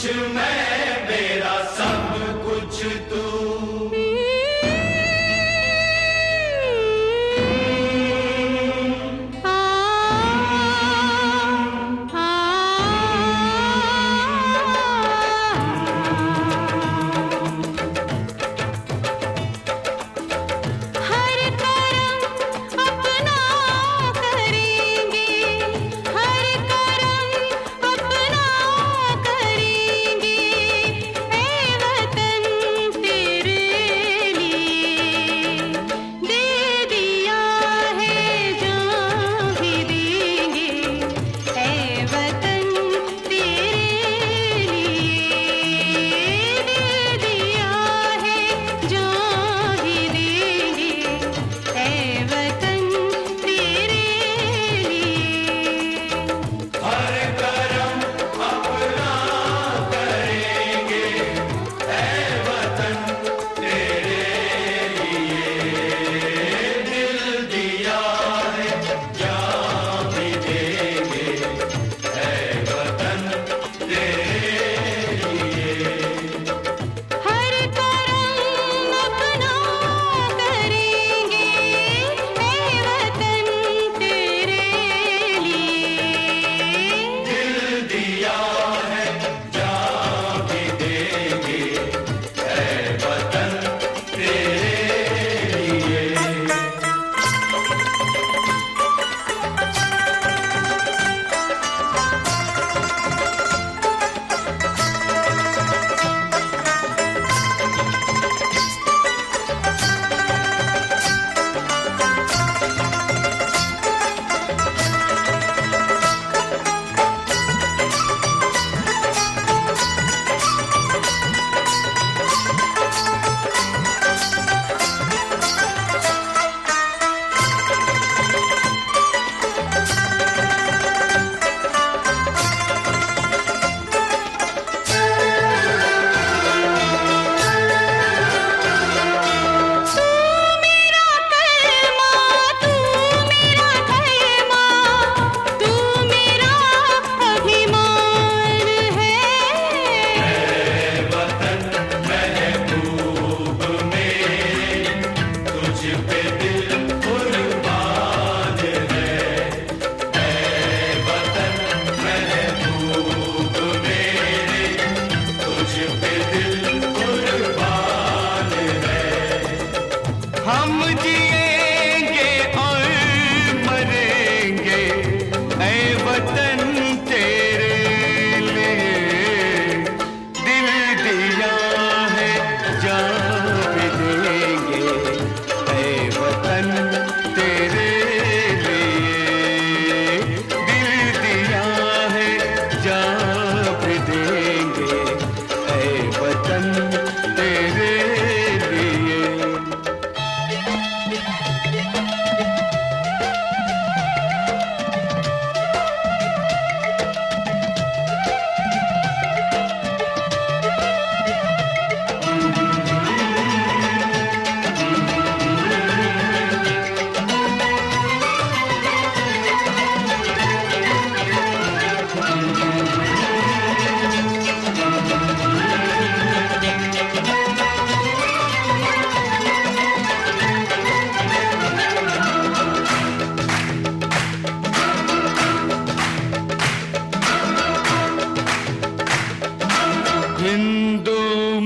कुछ मैं, मेरा सब कुछ तू।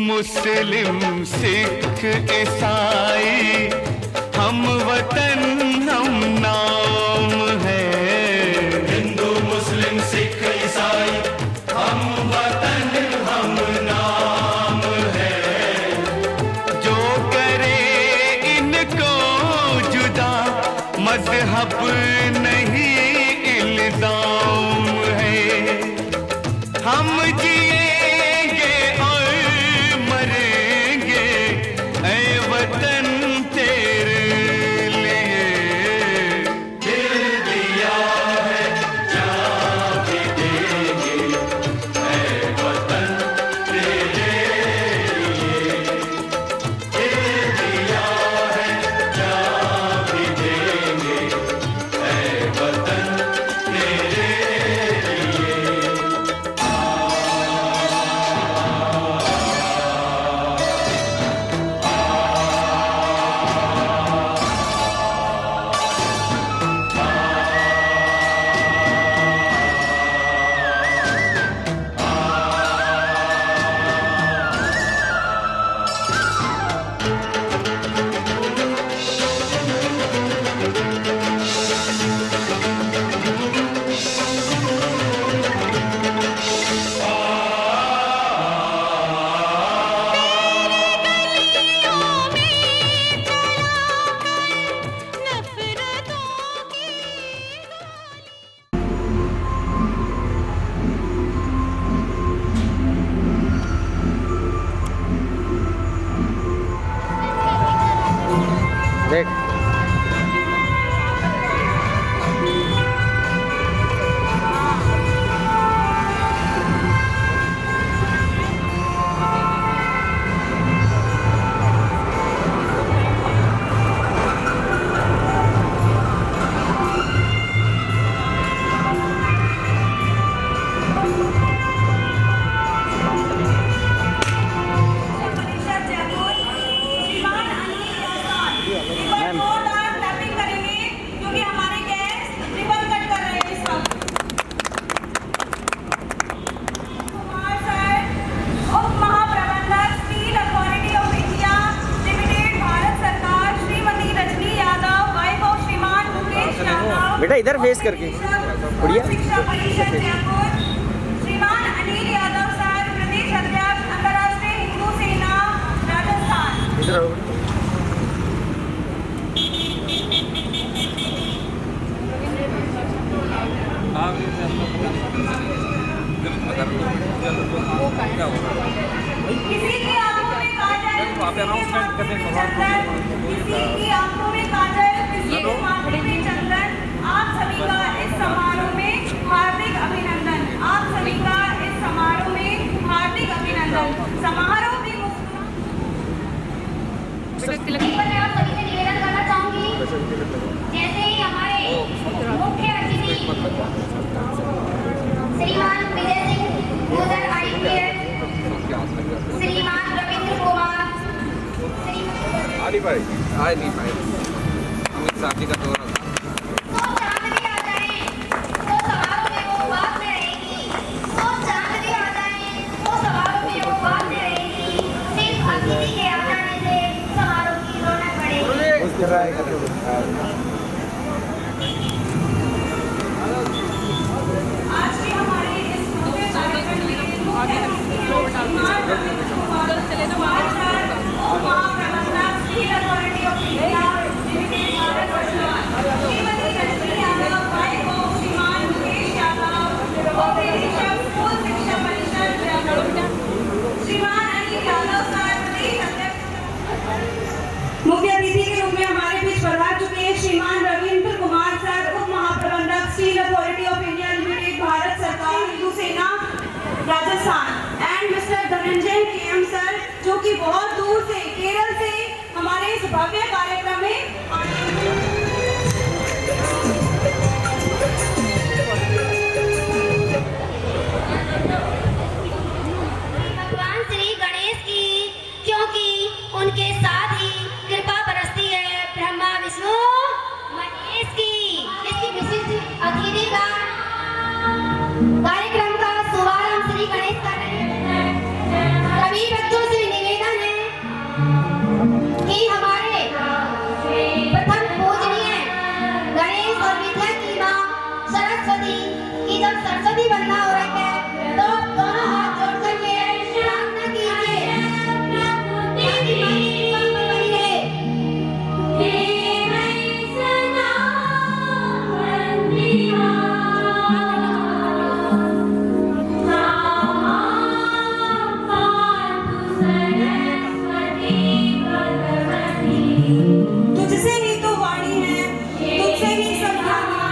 मुस्लिम सिख ईसाई हम वतन हम नाम है। हिंदू मुस्लिम सिख ईसाई हम वतन हम नाम है। जो करे इनको जुदा मजहब नहीं इल्जाम है। हम जिएंगे और मरेंगे ऐ वतन तेरे लिए। दिल दिया है जान भी देंगे ऐ वतन तेरे लिए। दिल दिया है जान भी देंगे ऐ बेटा इधर फेस करके बढ़िया। श्रीमान अनिल यादव सर, प्रदेश अध्यक्ष अंतर्राष्ट्रीय हिंदू सेना राजस्थान। इधर आओ। किसी की आंखों में काजल, किसी की आंखों में काजल, किसी के माथे में चंदन। आप सभी का इस समारोह में हार्दिक अभिनंदन। आप सभी का इस समारोह में हार्दिक अभिनंदन। समारोह की मैं आप सभी से निवेदन करना चाहूंगी, जैसे ही हमारे मुख्य अतिथि श्रीमान विजय सिंह भूधर IPS, श्रीमान रविंद्र कुमार, नहीं पाए अमित शाह जी का दौरा था। तो चांद भी आ जाए तो समारोह में वो बात में रहेगी। तो चांद भी आ जाए तो समारोह में वो बात में रहेगी। सिर्फ अतिथि के आ जाने से समारोह की रौनक बढ़ेगी। आज के हमारे इस मुख्य कार्यक्रम में मुख्य अतिथि के रूप में हमारे बीच पधार चुके हैं श्रीमान रविंद्र कुमार सर, उप महाप्रबंधक Steel Authority of India limited, Bharat सरकार, हिंदू सेना Rajasthan, and mister Dhananjay KM sir, जो कि बहुत दूर से केरल से हमारे इस भव्य कार्यक्रम में आए हैं। भगवान श्री गणेश की, क्योंकि उनके साथ ही कृपा बरसती है ब्रह्मा विष्णु महेश की। इसकी विशिष्ट अतिथि का कार्यक्रम का शुभारंभ श्री गणेश कर रहे हैं। सभी बच्चों से निवेदन है कि हमारे प्रथम पूजनीय गणेश और विद्या की मां सरस्वती की जब सरस्वती वंदना हो रही है तो दोनों हाथ जोड़ करके प्रार्थना कीजिए। तुझसे ही तो वाणी है, तुझसे ही सब ध्यान है।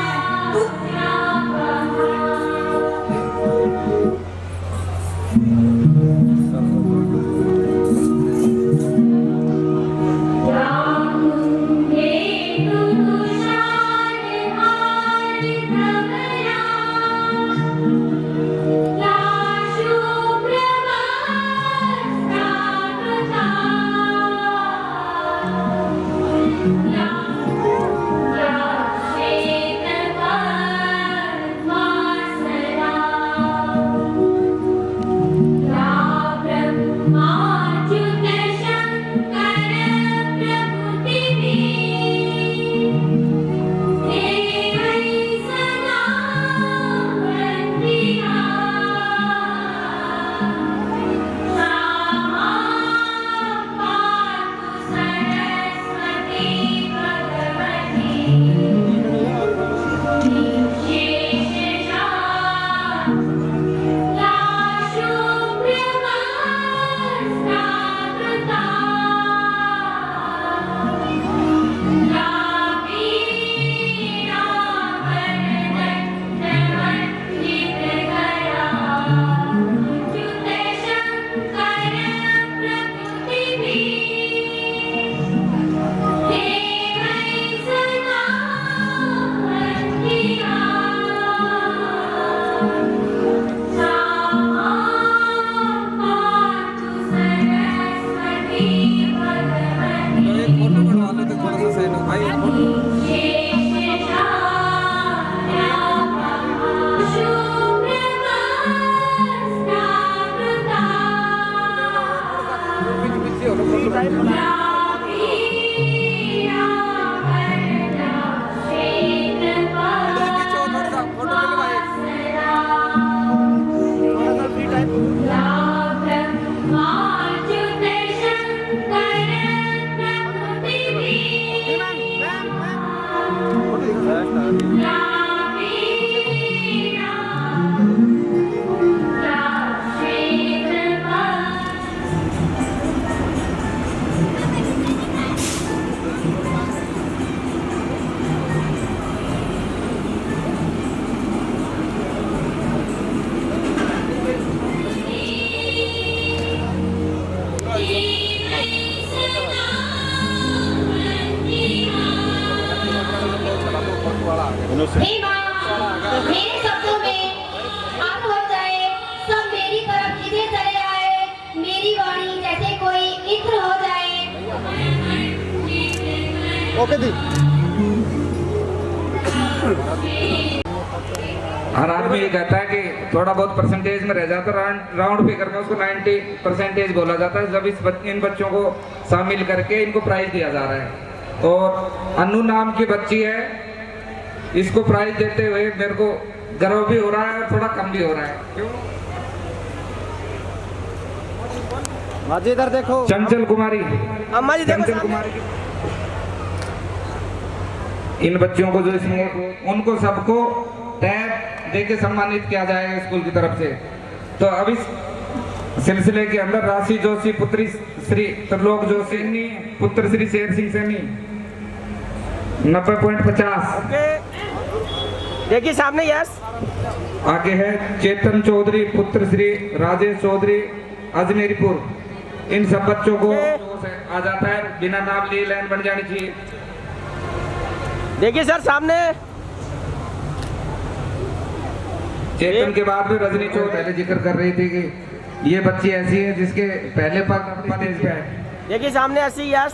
Yeah. हे माँ, मेरे शब्दों में आप हो जाए, सब मेरी तरफ सीधे चले आए, मेरी वाणी जैसे कोई इत्र हो जाए। ओके दी। हर आदमी ये कहता है कि थोड़ा बहुत परसेंटेज में रह जाता है, राउंड फिगर में उसको 90% बोला जाता है। जब इन बच्चों को शामिल करके इनको प्राइज दिया जा रहा है। और अनु नाम की बच्ची है, इसको प्राइज देते हुए मेरे को गर्व भी हो रहा है और थोड़ा कम भी हो रहा है। क्यों? माँ जी इधर देखो। चंचल कुमारी, अम्मा जी देखो चंचल कुमारी, इन बच्चों को जो इसमें उनको सबको टैग देके सम्मानित किया जाएगा स्कूल की तरफ से। तो अब इस सिलसिले के अंदर राशि जोशी पुत्री श्री त्रिलोक जोशी पुत्र श्री शेर सिंह सैनी 90.50। ओके देखिए सामने। यस आगे है चेतन चौधरी पुत्र श्री राजेश चौधरी अजमेरीपुर। इन सब बच्चों को आ जाता है, बिना नाम लिए लाइन बन जानी चाहिए। देखिए सर सामने। चेतन के बाद में रजनी चौधरी पहले जिक्र कर रही थी कि ये बच्ची ऐसी है जिसके पहले पद इस पे है। देखिए सामने 80। यस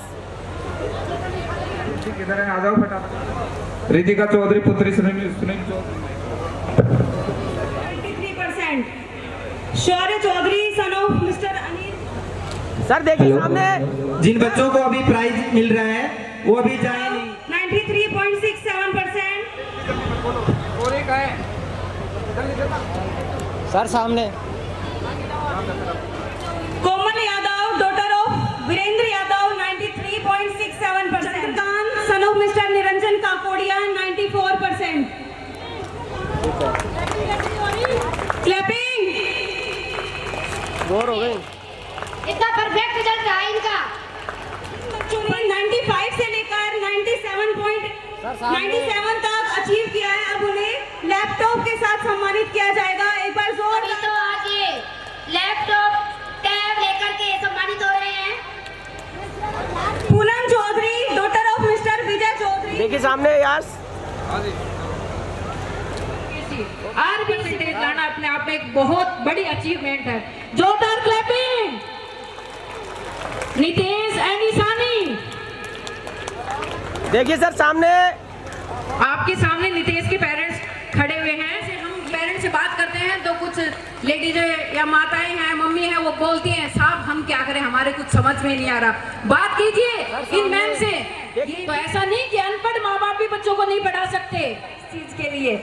किधर है, आ जाओ फटाफट। रितिका चौधरी पुत्री Sunil Chaudhary 93%। Shaurya Chaudhary son of mister Anil. Sir देखिए सामने। जिन बच्चों को अभी प्राइज मिल रहा है वो अभी जाए नहीं। 93.67%। सर सामने। Komal Yadav daughter of Virendra Yadav 93.67%। कान son of mister Niranjan Kakodiya 94%। Clapping. Bore हो गए। इतना परफेक्ट रिजल्ट रहा इनका। 95 से लेकर 97 तक अचीव किया है। अब उन्हें लैपटॉप के साथ सम्मानित किया जाएगा। एक बार जोर। अभी तो आज ये लैपटॉप टैब लेकर के सम्मानित हो रहे हैं। Poonam Chaudhary daughter of mister Vijay Chaudhary. देखिए सामने। यस आरबीसी लाना अपने आप में एक बहुत बड़ी अचीवमेंट है। जोरदार क्लैपिंग। नितेश एंड ईशानी। देखिए सर सामने। आपके सामने नितेश के पेरेंट्स खड़े हुए हैं। हम पेरेंट्स से बात करते हैं तो कुछ लेडीज या माताएं हैं, मम्मी हैं, वो बोलती हैं साहब हम क्या करें, हमारे कुछ समझ में नहीं आ रहा। बात कीजिए इन मैम से। ये तो ऐसा नहीं कि अनपढ़ माँ बाप भी बच्चों को नहीं पढ़ा सकते इस चीज के लिए।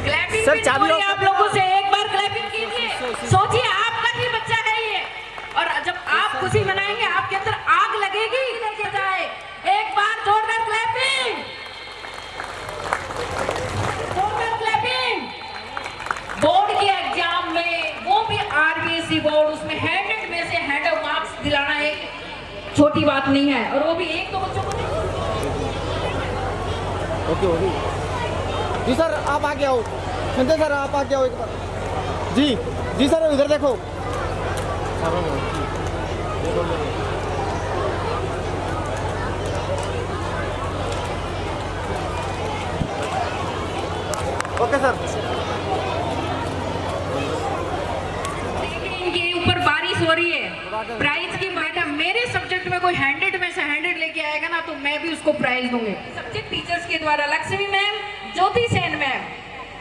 क्लैपिंग सर चाबी आप लोगों से एक बार क्लैपिंग कीजिए। सोचिए आपका भी बच्चा है ये, और जब आप खुशी मनाएंगे आपके अंदर आग लगेगी। लेके जाए एक बार जोरदार क्लैपिंग। जोरदार क्लैपिंग। बोर्ड के एग्जाम में वो भी आरबीएसई बोर्ड, उसमें 100 में से 100 मार्क्स दिलाना एक छोटी बात नहीं है, और वो भी एक तो बच्चों को नहीं। ओके होगी जी सर। आप आगे आओ। संजय सर आप आगे आओ एक बार। जी सर इधर देखो। Okay sir. इनके ऊपर बारिश हो रही है प्राइज की। मैडम मेरे सब्जेक्ट में कोई 100 में से 100 लेके आएगा ना तो मैं भी उसको प्राइज दूंगी। सब्जेक्ट टीचर्स के द्वारा लक्ष्मी मैम, ज्योति सेन मैम,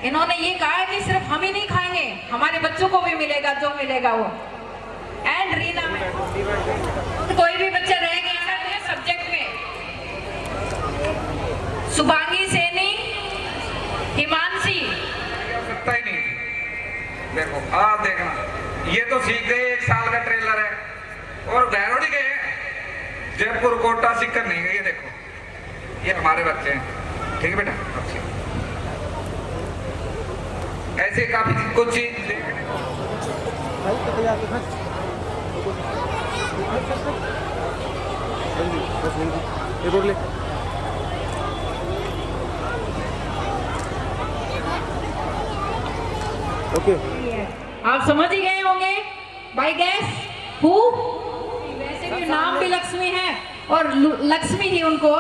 इन्होंने ये कहा है कि सिर्फ हम ही नहीं खाएंगे, हमारे बच्चों को भी मिलेगा जो मिलेगा वो। एंड रीना मैम, कोई भी बच्चा रह गया सब्जेक्ट में। सुभांगी सैनी, हिमांशी। सकता ही नहीं। देखो आप देखना, ये तो सीख गए, 1 साल का ट्रेलर है, और गैरोडी गए जयपुर कोटा सीकर नहीं गए। ये देखो ये हमारे बच्चे हैं, ठीक है बेटा। ऐसे काफी कुछ चीज ओके आप समझ ही गए होंगे। By guess who? वैसे भी नाम भी लक्ष्मी है, और लक्ष्मी ही उनको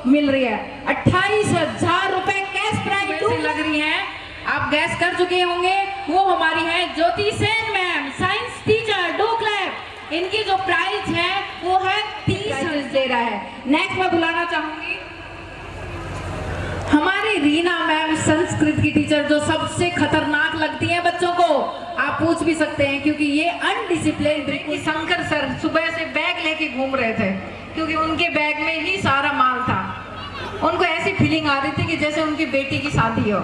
मिल रही है। 28,000 रुपए कैश प्राइज लग रही है। आप गैस कर चुके होंगे, वो हमारी है Jyoti Sen ma'am, science teacher, do clap. इनकी जो प्राइस है वो है 30 दे रहा है। नेक्स्ट मैं बुलाना चाहूंगी हमारी रीना मैम, संस्कृत की टीचर, जो सबसे खतरनाक लगती है बच्चों को। आप पूछ भी सकते हैं क्योंकि ये अनडिसिप्लिन। शंकर सर सुबह से बैग लेके घूम रहे थे क्योंकि उनके बैग में ही सारा माल था। उनको ऐसी फीलिंग आ रही थी कि जैसे उनकी बेटी की शादी हो।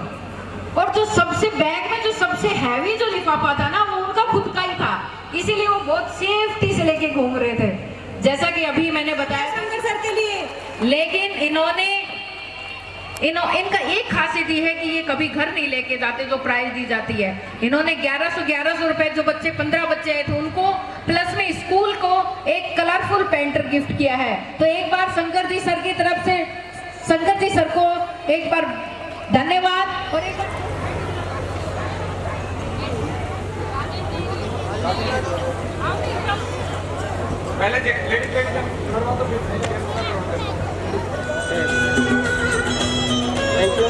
और जो सबसे बैग में जो सबसे हैवी जो लिफाफा था ना, वो उनका खुद का ही था, इसीलिए वो बहुत सेफ्टी से लेके घूम रहे थे, जैसा कि अभी मैंने बताया शंकर सर के लिए। लेकिन इनका एक खासियत ये है कि ये कभी घर नहीं लेके जाते जो प्राइज दी जाती है। इन्होंने 1100 रुपए, जो बच्चे 15 बच्चे आए थे उनको, प्लस में स्कूल को एक कलरफुल पेंटर गिफ्ट किया है। तो एक बार शंकर जी सर की तरफ से शंकर जी सर को एक बार धन्यवाद। और एक बार थैंक यू।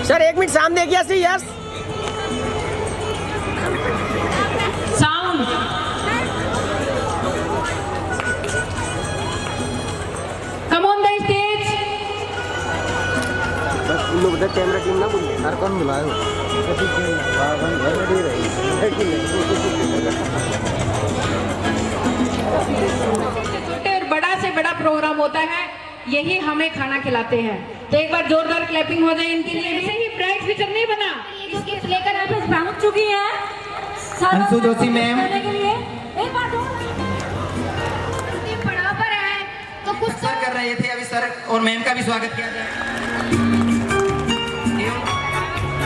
सर 1 मिनट सामने किया सी यस sound come on the stage. बस कैमरा टीम ना बोलिए, हर कौन बुलाए हो छोटे और बड़ा से बड़ा प्रोग्राम होता है, यही हमें खाना खिलाते हैं। तो एक बार जोरदार क्लैपिंग हो जाए इनके लिए। ऐसे ही ब्राइट फ्यूचर नहीं बना, इसके लेकर आप पहुंच चुकी है अंशु जोशी मैम। एक बार पड़ाव पर है तो कुछ सर कर रहे थे, अभी सर और मैम का भी स्वागत किया जाए।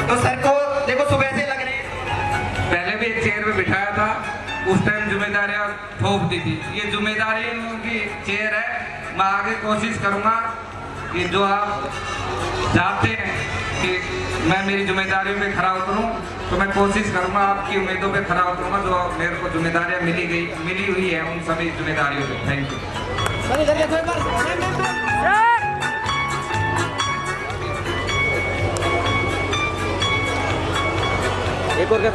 तो सर को देखो सुबह से लग रहे हैं। पहले भी एक चेयर पे बिठाया था, उस टाइम जिम्मेदारियां थोप दी थी। ये जिम्मेदारी उनकी चेयर है। मैं आगे कोशिश करूंगा कि जो आप चाहते हैं कि मैं मेरी जिम्मेदारियों पे खरा उतरूं, तो मैं कोशिश करूंगा आपकी उम्मीदों पे खरा उतरूंगा। जो मेरे को जिम्मेदारियां मिली हुई है उन सभी जिम्मेदारियों पे। Thank you. एक और कर।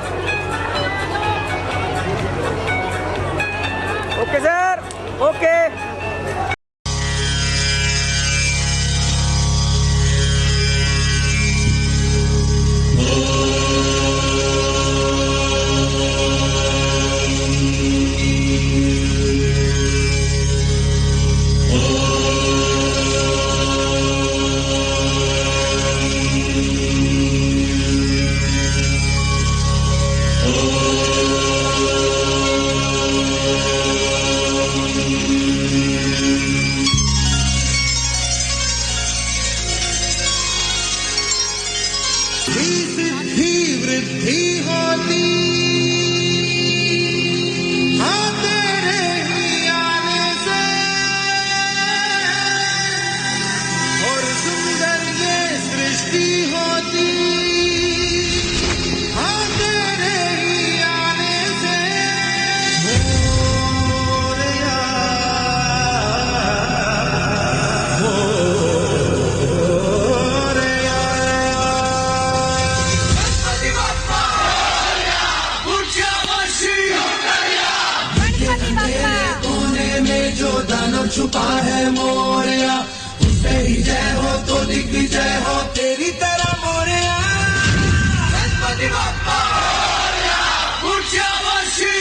Okay sir, okay. छुपा है मोरिया, उससे ही जय हो तो दिग्विजय हो तेरी तरह मोरिया। गणपति बप्पा मोरिया, पुढच्या वर्षी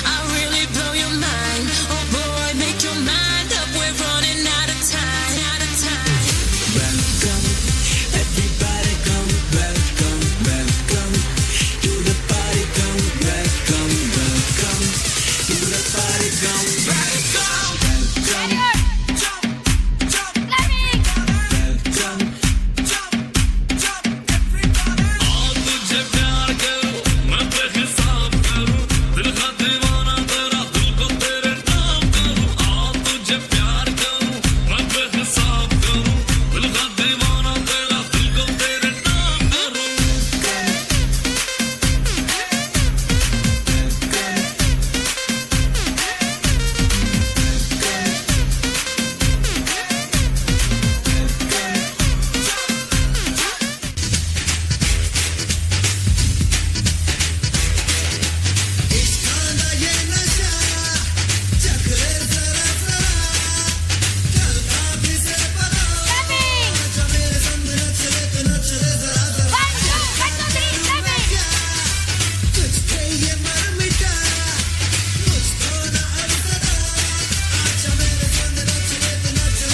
I really blow your mind. Oh boy, make your mind up. We're running out of time. Out of time. Welcome, everybody come. Welcome, welcome to the party. Come, welcome, welcome to the party. Come, welcome, welcome. Jump, jump, welcome, jump, jump, everybody. आ तुझे प्यार करूं मैं बेहिसाब करूं दिल का दीवाना तेरा दिल को तेरे नाम करूं आ तुझे प्यार करूं मैं बेहिसाब करूं दिल का दीवाना तेरा दिल को तेरे नाम करूं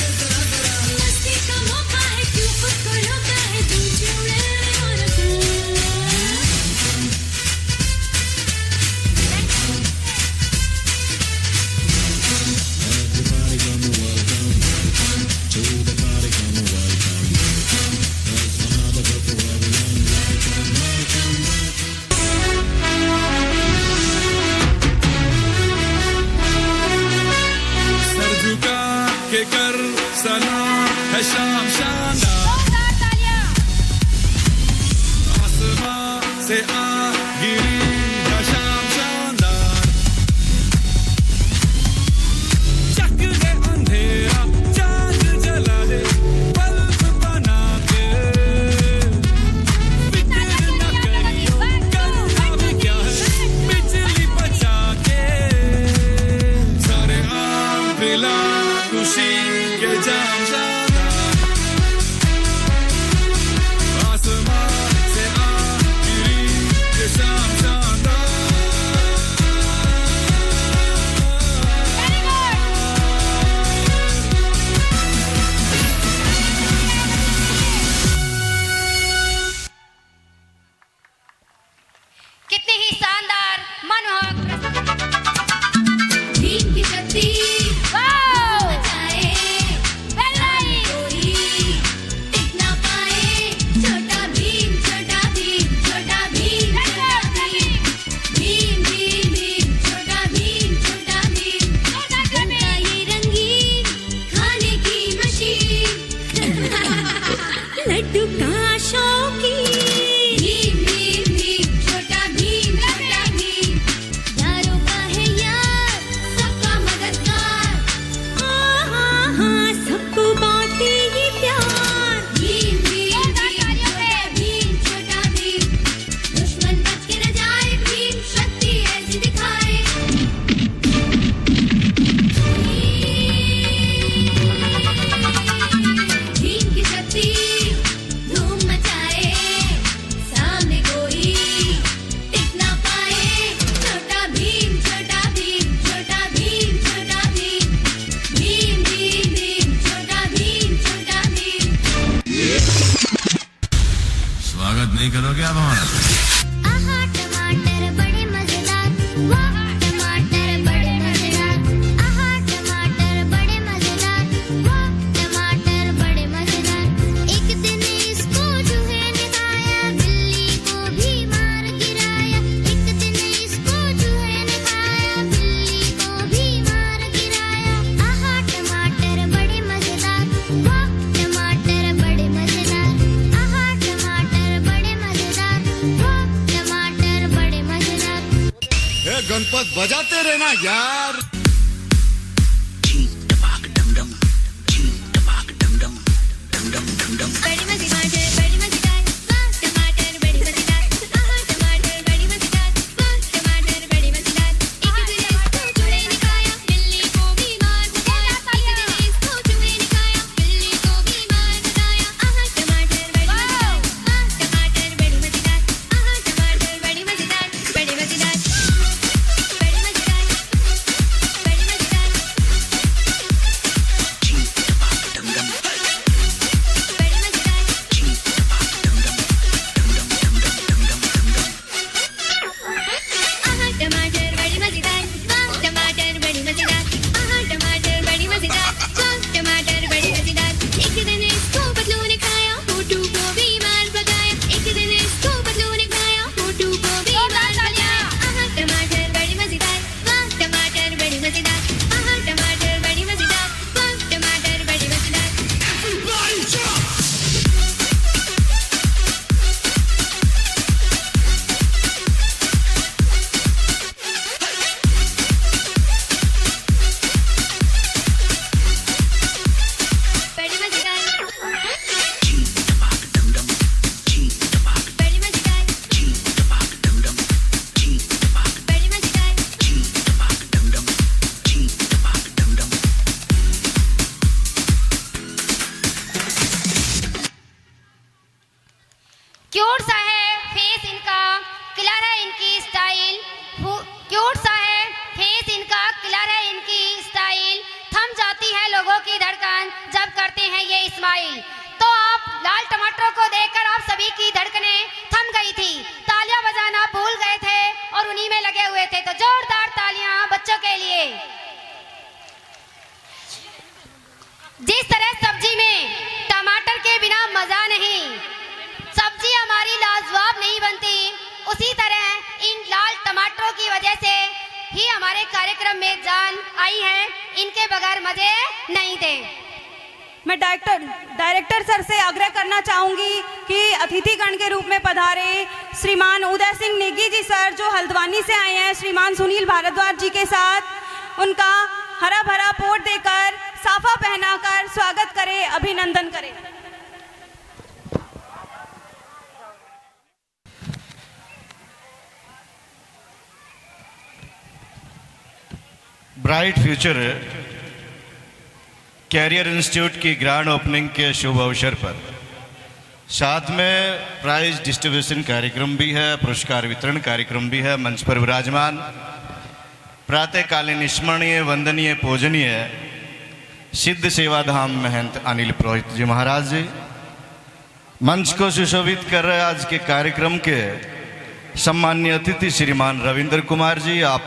मस्ती का मौका है क्यों खुद को रोका है तू जुड़े और सर झुका के कर सलाम है शाम शानदार आसमां से आ गिरी है शाम शानदार चक दे अंधेरा चांद जला दे बल्ब बना के फिक्र न करियो करना भी क्या है बिजली बचा के सारे आम पिला खुशी के जाम शानदार आसमां से आ गिरी ये शाम शानदार कितनी ही शानदार मनमोहक भीम की शक्ति वाओ बचाए वेरी कोई टिक ना पाए छोटा भीम छोटा भीम छोटा भीम छोटा भीम भीम भीम भीम छोटा भीम बनता ये रंगीन खाने की मशीन लड्डू का शौकीन भीम भीम भीम छोटा भीम यारों का है यार सबका मददगार सबको बांटे ये प्यार भीम भीम भीम छोटा भीम दुश्मन बच के न जाए भीम शक्ति ऐसी दिखाए भीम की शक्ति धूम मचाए सामने कोई टिक ना पाए छोटा भीम छोटा भीम छोटा भीम छोटा भीम भीम भीम भीम छोटा भीम स्वागत नहीं करोगे आप हमारा आहा टमाटर बड़े मजेदार वाह टमाटर बड़े मजेदार आहा टमाटर बड़े मजेदार वाह टमाटर बड़े मजेदार एक दिन इसको चूहे ने खाया बिल्ली को भी मार गिराया एक दिन इसको चूहे ने खाया बिल्ली को भी मार गिराया आहा टमाटर बड़े मजेदार वाह टमाटर बड़े मजेदार आहा टमाटर बड़े मजेदार वाह टमाटर बड़े मजेदार गणपत बजाते रहना यार बड़ी मजेदार वाह टमाटर बड़ी मजेदार आहा टमाटर बड़ी मजेदार वाह टमाटर बड़ी मजेदार एक दिन इसको चूहे ने खाया बिल्ली को भी मार गिराया एक दिन इसको चूहे ने खाया बिल्ली को भी मार गिराया आहा टमाटर बड़ी मजेदार वाह टमाटर बड़ी मजेदार आहा टमाटर बड़ी मजेदार बड़ी मजेदार बड़ी मजेदार हैं ये इस्माइल। तो आप लाल टमाटरों को देखकर आप सभी की धड़कनें थम गई थी, तालियां बजाना भूल गए थे और उन्हीं में लगे हुए थे। तो जोरदार तालियां बच्चों के लिए। जिस तरह सब्जी में टमाटर के बिना मजा नहीं, सब्जी हमारी लाजवाब नहीं बनती, उसी तरह इन लाल टमाटरों की वजह से ही हमारे कार्यक्रम में जान आई है। इनके बगैर मजे नहीं थे। मैं डायरेक्टर सर से आग्रह करना चाहूंगी कि अतिथिगण के रूप में पधारे श्रीमान उदय सिंह नेगी जी सर, जो हल्द्वानी से आए हैं, श्रीमान सुनील भारद्वाज जी के साथ उनका हरा भरा पोट देकर, साफा पहनाकर स्वागत करें, अभिनंदन करें। ब्राइट फ्यूचर कैरियर इंस्टीट्यूट की ग्रैंड ओपनिंग के शुभ अवसर पर साथ में प्राइज डिस्ट्रीब्यूशन कार्यक्रम भी है, पुरस्कार वितरण कार्यक्रम भी है। मंच पर विराजमान प्रातःकालीन स्मरणीय, वंदनीय, पूजनीय सिद्ध सेवाधाम महंत अनिल पुरोहित जी महाराज जी, मंच को सुशोभित कर रहे आज के कार्यक्रम के सम्मान्य अतिथि श्रीमान रविंद्र कुमार जी, आप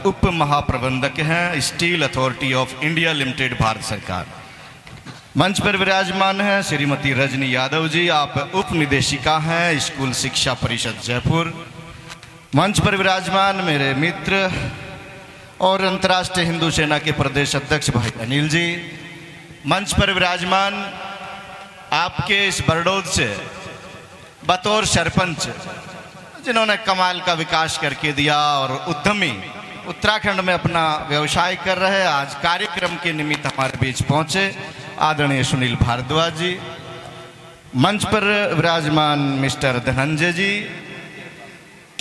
उप महाप्रबंधक हैं steel Authority of India limited, Bharat सरकार। मंच पर विराजमान हैं श्रीमती रजनी यादव जी, आप उप निदेशिका हैं स्कूल शिक्षा परिषद जयपुर। मंच पर विराजमान मेरे मित्र और अंतर्राष्ट्रीय हिंदू सेना के प्रदेश अध्यक्ष भाई अनिल जी। मंच पर विराजमान आपके इस बरडोद से बतौर सरपंच जिन्होंने कमाल का विकास करके दिया और उद्यमी उत्तराखंड में अपना व्यवसाय कर रहे, आज कार्यक्रम के निमित्त हमारे बीच पहुंचे आदरणीय सुनील भारद्वाज जी। मंच पर विराजमान मिस्टर धनंजय जी,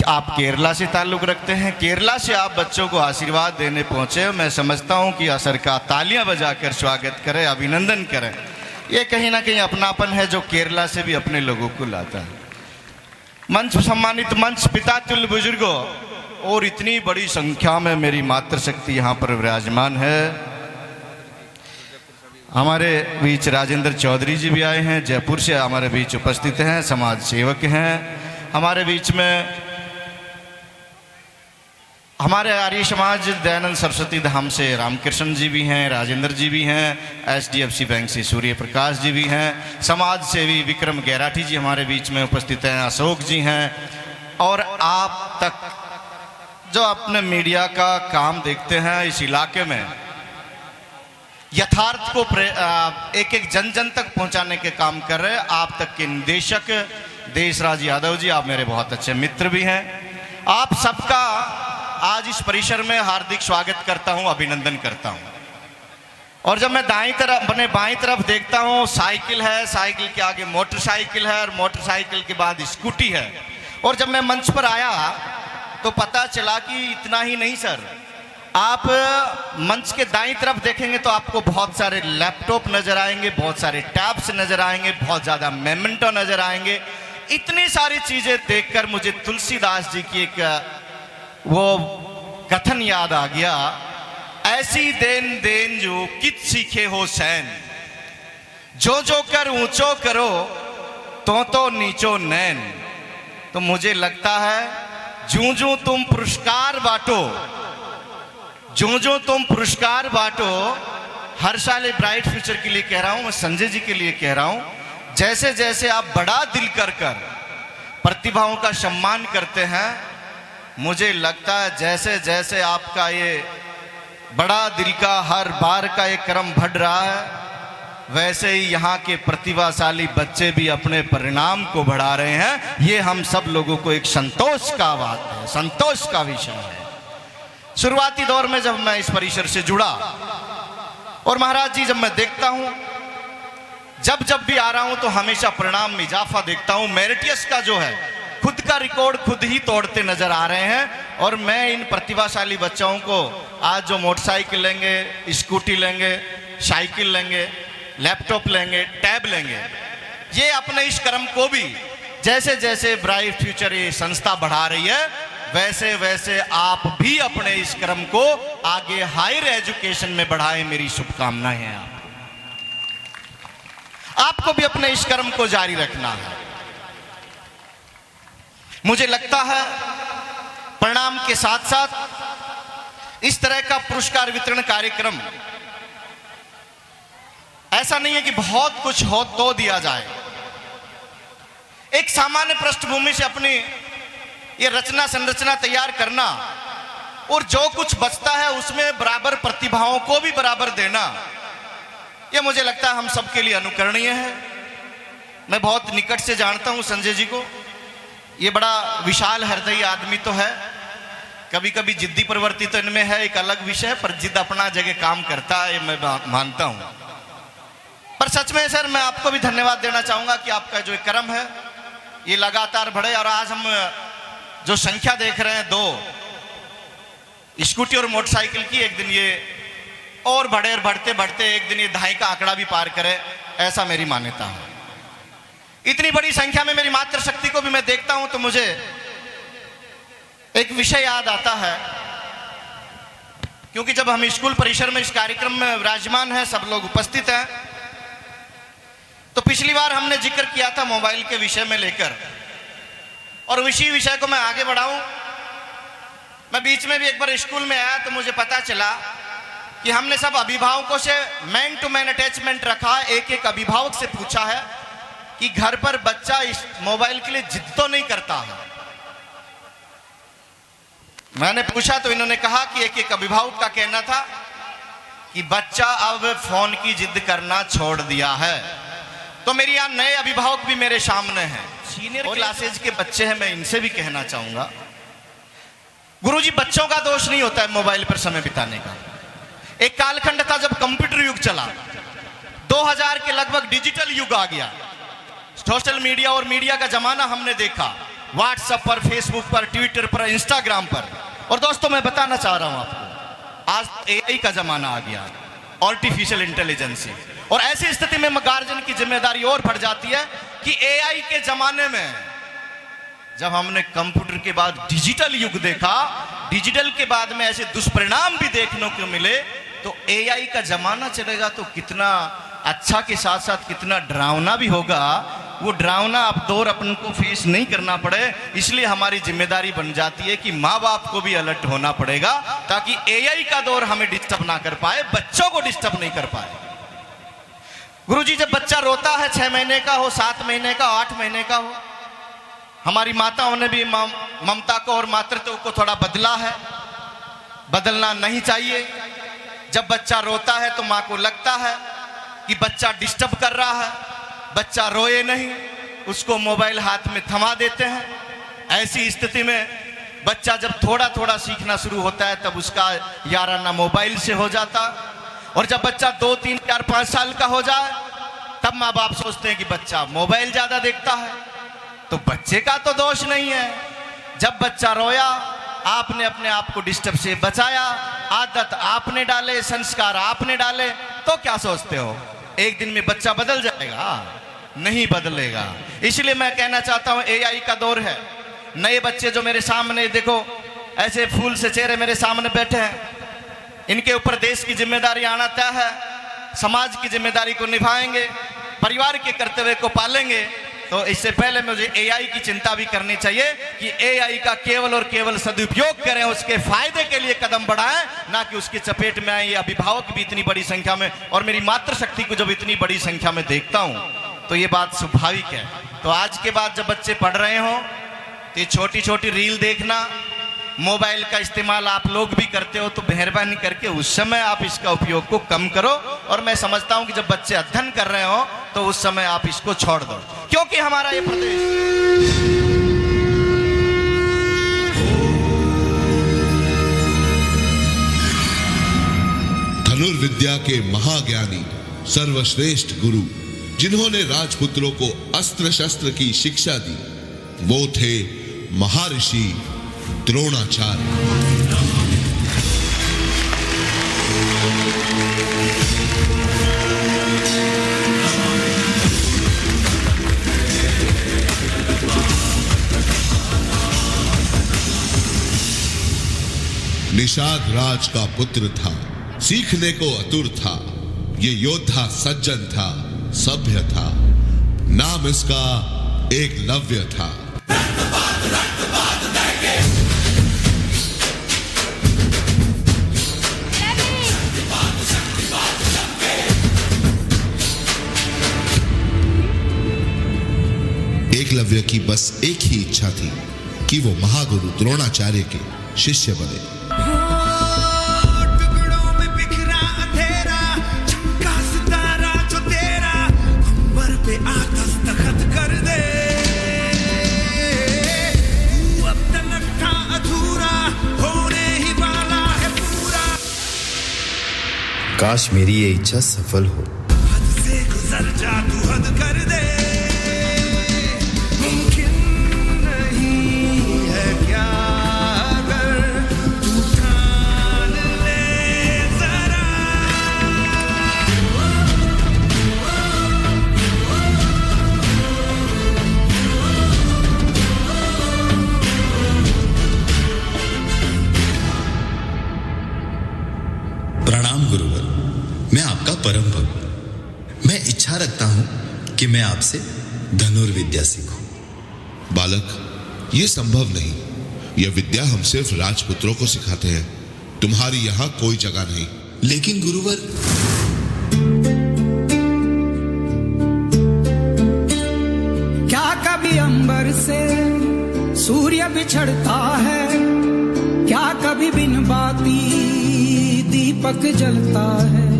आप केरला से ताल्लुक रखते हैं, केरला से आप बच्चों को आशीर्वाद देने पहुंचे। मैं समझता हूं कि असर का तालियां बजाकर स्वागत करें, अभिनंदन करें। ये कहीं ना कहीं अपनापन है जो केरला से भी अपने लोगों को लाता है। मंच सम्मानित मंच पिता तुल्य बुजुर्गों और इतनी बड़ी संख्या में मेरी मातृशक्ति यहाँ पर विराजमान है। हमारे बीच राजेंद्र चौधरी जी भी आए हैं, जयपुर से हमारे बीच उपस्थित हैं, समाज सेवक हैं। हमारे बीच में हमारे आर्य समाज दयानंद सरस्वती धाम से रामकृष्ण जी भी हैं, राजेंद्र जी भी हैं, HDFC बैंक से सूर्य प्रकाश जी भी हैं, समाज सेवी विक्रम गैराठी जी हमारे बीच में उपस्थित हैं, अशोक जी हैं, और आप तक जो अपने मीडिया का काम देखते हैं इस इलाके में यथार्थ को एक एक जन जन तक पहुंचाने के काम कर रहे हैं, आप तक के निदेशक देशराज यादव जी, आप मेरे बहुत अच्छे मित्र भी हैं। आप सबका आज इस परिसर में हार्दिक स्वागत करता हूं, अभिनंदन करता हूं। और जब मैं दाईं तरफ अपने बाईं तरफ देखता हूं, साइकिल है, साइकिल के आगे मोटरसाइकिल है और मोटरसाइकिल के बाद स्कूटी है। और जब मैं मंच पर आया तो पता चला कि इतना ही नहीं सर, आप मंच के दाईं तरफ देखेंगे तो आपको बहुत सारे लैपटॉप नजर आएंगे, बहुत सारे टैब्स नजर आएंगे, बहुत ज्यादा मेमेंटो नजर आएंगे। इतनी सारी चीजें देखकर मुझे तुलसीदास जी की एक वो कथन याद आ गया, ऐसी देन देन जो कित सीखे हो सैन, जो जो कर ऊंचो करो तो नीचो नैन। तो मुझे लगता है जूं जूं तुम पुरस्कार बांटो, जो जो तुम पुरस्कार बांटो, हर साल ब्राइट फ्यूचर के लिए कह रहा हूं, मैं संजय जी के लिए कह रहा हूं, जैसे जैसे आप बड़ा दिल कर प्रतिभाओं का सम्मान करते हैं, मुझे लगता है जैसे जैसे आपका ये बड़ा दिल का हर बार का ये क्रम बढ़ रहा है, वैसे ही यहाँ के प्रतिभाशाली बच्चे भी अपने परिणाम को बढ़ा रहे हैं। ये हम सब लोगों को एक संतोष का बात है, संतोष का विषय है। शुरुआती दौर में जब मैं इस परिसर से जुड़ा और महाराज जी जब मैं देखता हूं, जब भी आ रहा हूं तो हमेशा परिणाम में इजाफा देखता हूं। मेरिटियस का जो है खुद का रिकॉर्ड खुद ही तोड़ते नजर आ रहे हैं। और मैं इन प्रतिभाशाली बच्चों को आज जो मोटरसाइकिल लेंगे, स्कूटी लेंगे, साइकिल लेंगे, लैपटॉप लेंगे, टैब लेंगे, ये अपने इस क्रम को भी जैसे जैसे ब्राइट फ्यूचर ये संस्था बढ़ा रही है, वैसे वैसे आप भी अपने इस क्रम को आगे हायर एजुकेशन में बढ़ाएं, मेरी शुभकामनाएं हैं। आप आपको भी अपने इस कर्म को जारी रखना है। मुझे लगता है प्रणाम के साथ साथ इस तरह का पुरस्कार वितरण कार्यक्रम ऐसा नहीं है कि बहुत कुछ हो तो दिया जाए। एक सामान्य पृष्ठभूमि से अपनी ये रचना संरचना तैयार करना और जो कुछ बचता है उसमें बराबर प्रतिभाओं को भी बराबर देना, ये मुझे लगता है हम सबके लिए अनुकरणीय है। मैं बहुत निकट से जानता हूं संजय जी को, ये बड़ा विशाल हृदयी आदमी तो है, कभी कभी जिद्दी प्रवृत्ति तो इनमें है, एक अलग विषय है, पर जिद अपना जगह काम करता है, मैं मानता हूं। पर सच में सर मैं आपको भी धन्यवाद देना चाहूंगा कि आपका जो कर्म है ये लगातार बढ़े। और आज हम जो संख्या देख रहे हैं 2 स्कूटी और मोटरसाइकिल की, एक दिन ये और बढ़े और बढ़ते बढ़ते एक दिन ये 2.5 का आंकड़ा भी पार करे, ऐसा मेरी मान्यता है। इतनी बड़ी संख्या में मेरी मातृशक्ति को भी मैं देखता हूं तो मुझे एक विषय याद आता है, क्योंकि जब हम स्कूल परिसर में इस कार्यक्रम में विराजमान हैं, सब लोग उपस्थित हैं, तो पिछली बार हमने जिक्र किया था मोबाइल के विषय में लेकर, और इसी विषय को मैं आगे बढ़ाऊं। मैं बीच में भी एक बार स्कूल में आया तो मुझे पता चला कि हमने सब अभिभावकों से मैन टू मैन अटैचमेंट रखा है। एक एक अभिभावक से पूछा है कि घर पर बच्चा इस मोबाइल के लिए जिद तो नहीं करता है। मैंने पूछा तो इन्होंने कहा कि एक एक अभिभावक का कहना था कि बच्चा अब फोन की जिद करना छोड़ दिया है। तो मेरी यहां नए अभिभावक भी मेरे सामने हैं, सीनियर क्लासेज के बच्चे हैं, मैं इनसे भी कहना चाहूंगा, गुरुजी बच्चों का दोष नहीं होता है मोबाइल पर समय बिताने का। एक कालखंड था जब कंप्यूटर युग चला, 2000 के लगभग डिजिटल युग आ गया, सोशल मीडिया और मीडिया का जमाना हमने देखा, व्हाट्सएप पर, फेसबुक पर, ट्विटर पर, इंस्टाग्राम पर। और दोस्तों मैं बताना चाह रहा हूं आपको, आज एआई का जमाना आ गया, आर्टिफिशियल इंटेलिजेंस। और ऐसी स्थिति में गार्जियन की जिम्मेदारी और बढ़ जाती है कि एआई के जमाने में जब हमने कंप्यूटर के बाद डिजिटल युग देखा, डिजिटल के बाद में ऐसे दुष्परिणाम भी देखने को मिले, तो एआई का जमाना चलेगा तो कितना अच्छा के साथ साथ कितना डरावना भी होगा। वो डरावना अब दौर अपन को फेस नहीं करना पड़े, इसलिए हमारी जिम्मेदारी बन जाती है कि माँ बाप को भी अलर्ट होना पड़ेगा, ताकि एआई का दौर हमें डिस्टर्ब ना कर पाए, बच्चों को डिस्टर्ब नहीं कर पाए। गुरुजी जब बच्चा रोता है, 6 महीने का हो, 7 महीने का, 8 महीने का हो, हमारी माताओं ने भी ममता को और मातृत्व को थोड़ा बदला है, बदलना नहीं चाहिए। जब बच्चा रोता है तो माँ को लगता है कि बच्चा डिस्टर्ब कर रहा है, बच्चा रोए नहीं, उसको मोबाइल हाथ में थमा देते हैं। ऐसी स्थिति में बच्चा जब थोड़ा थोड़ा सीखना शुरू होता है तब उसका याराना मोबाइल से हो जाता, और जब बच्चा 2, 3, 4, 5 साल का हो जाए तब माँ बाप सोचते हैं कि बच्चा मोबाइल ज्यादा देखता है। तो बच्चे का तो दोष नहीं है, जब बच्चा रोया आपने अपने आप को डिस्टर्ब से बचाया, आदत आपने डाले, संस्कार आपने डाले, तो क्या सोचते हो एक दिन में बच्चा बदल जाएगा? नहीं बदलेगा। इसलिए मैं कहना चाहता हूं एआई का दौर है। नए बच्चे जो मेरे सामने देखो ऐसे फूल से चेहरे मेरे सामने बैठे हैं, इनके ऊपर देश की जिम्मेदारी आना तय है, समाज की जिम्मेदारी को निभाएंगे, परिवार के कर्तव्य को पालेंगे। तो इससे पहले मुझे एआई की चिंता भी करनी चाहिए कि एआई का केवल और केवल सदुपयोग करें, उसके फायदे के लिए कदम बढ़ाएं, ना कि उसकी चपेट में आए। ये अभिभावक भी इतनी बड़ी संख्या में, और मेरी मातृशक्ति को जब इतनी बड़ी संख्या में देखता हूं तो ये बात स्वाभाविक है। तो आज के बाद जब बच्चे पढ़ रहे हो तो ये छोटी छोटी रील देखना, मोबाइल का इस्तेमाल आप लोग भी करते हो, तो मेहरबानी करके उस समय आप इसका उपयोग को कम करो। और मैं समझता हूं कि जब बच्चे अध्ययन कर रहे हो तो उस समय आप इसको छोड़ दो, क्योंकि हमारा ये प्रदेश धनुर्विद्या के महाज्ञानी सर्वश्रेष्ठ गुरु, जिन्होंने राजपुत्रों को अस्त्र शस्त्र की शिक्षा दी, वो थे महर्षि द्रोणाचार्य। निषाद राज का पुत्र था, सीखने को आतुर था, ये योद्धा सज्जन था, सभ्य था। नाम इसका एकलव्य था। एकलव्य की बस एक ही इच्छा थी कि वो महागुरु द्रोणाचार्य के शिष्य बने। टुकड़ों में बिखरा अंधेरा, चमका सितारा जो तेरा, अंबर पे दस्तखत कर दे। तू अब तक था अधूरा, होने ही वाला है पूरा। काश मेरी ये इच्छा सफल हो। हद से गुजर जा, तू हद कर दे। प्रणाम गुरुवर, मैं आपका परम भक्त। मैं इच्छा रखता हूं कि मैं आपसे धनुर्विद्या सीखूं। बालक, ये संभव नहीं। यह विद्या हम सिर्फ राजपुत्रों को सिखाते हैं। तुम्हारी यहां कोई जगह नहीं। लेकिन गुरुवर, क्या कभी अंबर से सूर्य बिछड़ता है? क्या कभी बिन बाती दीपक जलता है?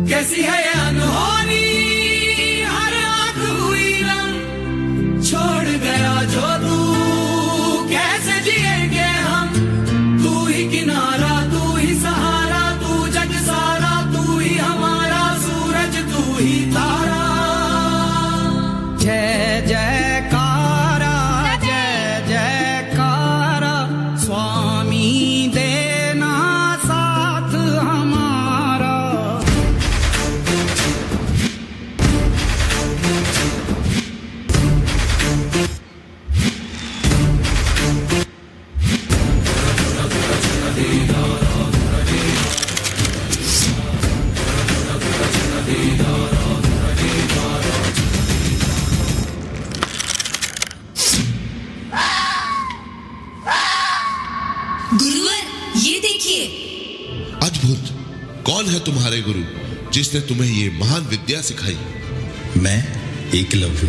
कैसी है ये अनहोनी, हर आंख हुई रंग, छोड़ गया जो तू, कैसे जिएंगे हम? तू ही किनारा, तू ही सहारा, तू जग सारा, तू ही हमारा सूरज, तू ही तारा। जय जयकारा, जय जयकारा, स्वामी देना साथ हमारा। गुरुवर, ये देखिए। अद्भुत। कौन है तुम्हारे गुरु जिसने तुम्हें ये महान विद्या सिखाई? मैं एकलव्य,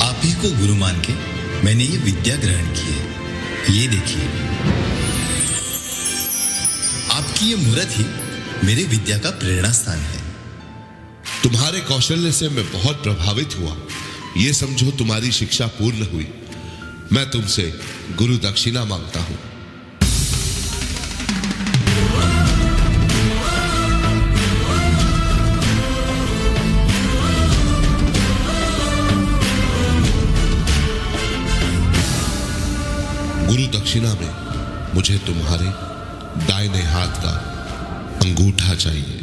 आप ही को गुरु मान के मैंने ये विद्या ग्रहण की है। ये देखिए, आपकी ये मूर्त ही मेरे विद्या का प्रेरणा स्थान है। तुम्हारे कौशल्य से मैं बहुत प्रभावित हुआ। ये समझो तुम्हारी शिक्षा पूर्ण हुई। मैं तुमसे गुरु दक्षिणा मांगता हूं। गुरु दक्षिणा में मुझे तुम्हारे दाहिने हाथ का अंगूठा चाहिए।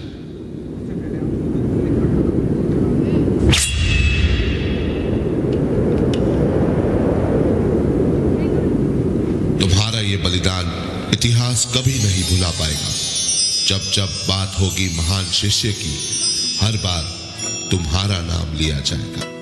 तुम्हारा ये बलिदान इतिहास कभी नहीं भुला पाएगा। जब जब बात होगी महान शिष्य की, हर बार तुम्हारा नाम लिया जाएगा।